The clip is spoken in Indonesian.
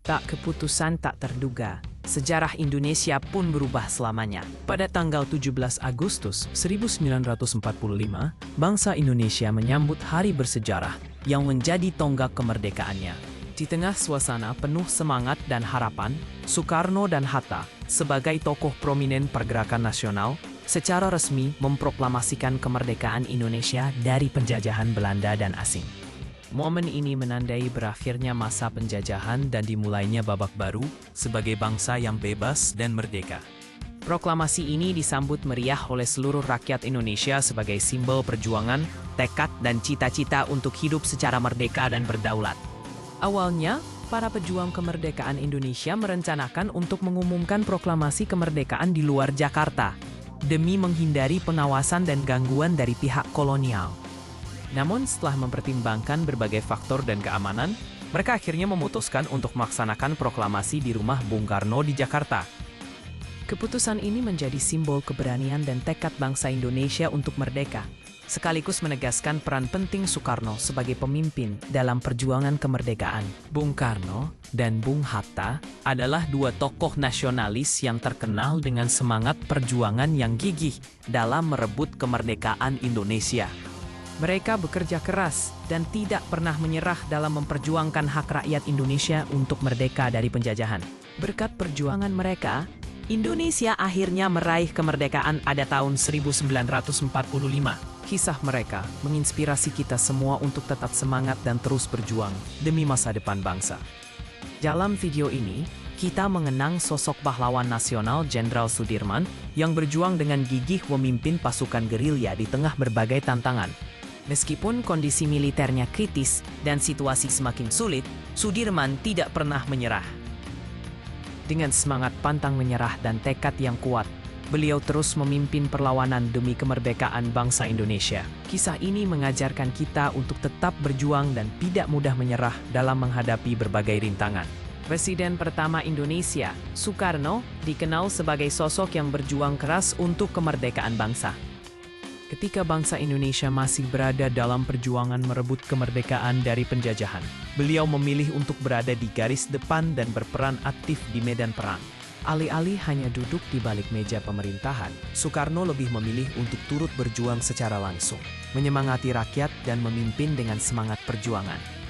Tak keputusan tak terduga, sejarah Indonesia pun berubah selamanya. Pada tanggal 17 Agustus 1945, bangsa Indonesia menyambut hari bersejarah yang menjadi tonggak kemerdekaannya. Di tengah suasana penuh semangat dan harapan, Soekarno dan Hatta, sebagai tokoh prominen pergerakan nasional, secara resmi memproklamasikan kemerdekaan Indonesia dari penjajahan Belanda dan asing. Momen ini menandai berakhirnya masa penjajahan dan dimulainya babak baru sebagai bangsa yang bebas dan merdeka. Proklamasi ini disambut meriah oleh seluruh rakyat Indonesia sebagai simbol perjuangan, tekad, dan cita-cita untuk hidup secara merdeka dan berdaulat. Awalnya, para pejuang kemerdekaan Indonesia merencanakan untuk mengumumkan proklamasi kemerdekaan di luar Jakarta, demi menghindari pengawasan dan gangguan dari pihak kolonial. Namun setelah mempertimbangkan berbagai faktor dan keamanan, mereka akhirnya memutuskan untuk melaksanakan proklamasi di rumah Bung Karno di Jakarta. Keputusan ini menjadi simbol keberanian dan tekad bangsa Indonesia untuk merdeka, sekaligus menegaskan peran penting Soekarno sebagai pemimpin dalam perjuangan kemerdekaan. Bung Karno dan Bung Hatta adalah dua tokoh nasionalis yang terkenal dengan semangat perjuangan yang gigih dalam merebut kemerdekaan Indonesia. Mereka bekerja keras dan tidak pernah menyerah dalam memperjuangkan hak rakyat Indonesia untuk merdeka dari penjajahan. Berkat perjuangan mereka, Indonesia akhirnya meraih kemerdekaan pada tahun 1945. Kisah mereka menginspirasi kita semua untuk tetap semangat dan terus berjuang demi masa depan bangsa. Dalam video ini, kita mengenang sosok pahlawan nasional Jenderal Sudirman yang berjuang dengan gigih memimpin pasukan gerilya di tengah berbagai tantangan. Meskipun kondisi militernya kritis dan situasi semakin sulit, Sudirman tidak pernah menyerah. Dengan semangat pantang menyerah dan tekad yang kuat, beliau terus memimpin perlawanan demi kemerdekaan bangsa Indonesia. Kisah ini mengajarkan kita untuk tetap berjuang dan tidak mudah menyerah dalam menghadapi berbagai rintangan. Presiden pertama Indonesia, Soekarno, dikenal sebagai sosok yang berjuang keras untuk kemerdekaan bangsa. Ketika bangsa Indonesia masih berada dalam perjuangan merebut kemerdekaan dari penjajahan, beliau memilih untuk berada di garis depan dan berperan aktif di medan perang. Alih-alih hanya duduk di balik meja pemerintahan, Soekarno lebih memilih untuk turut berjuang secara langsung, menyemangati rakyat dan memimpin dengan semangat perjuangan.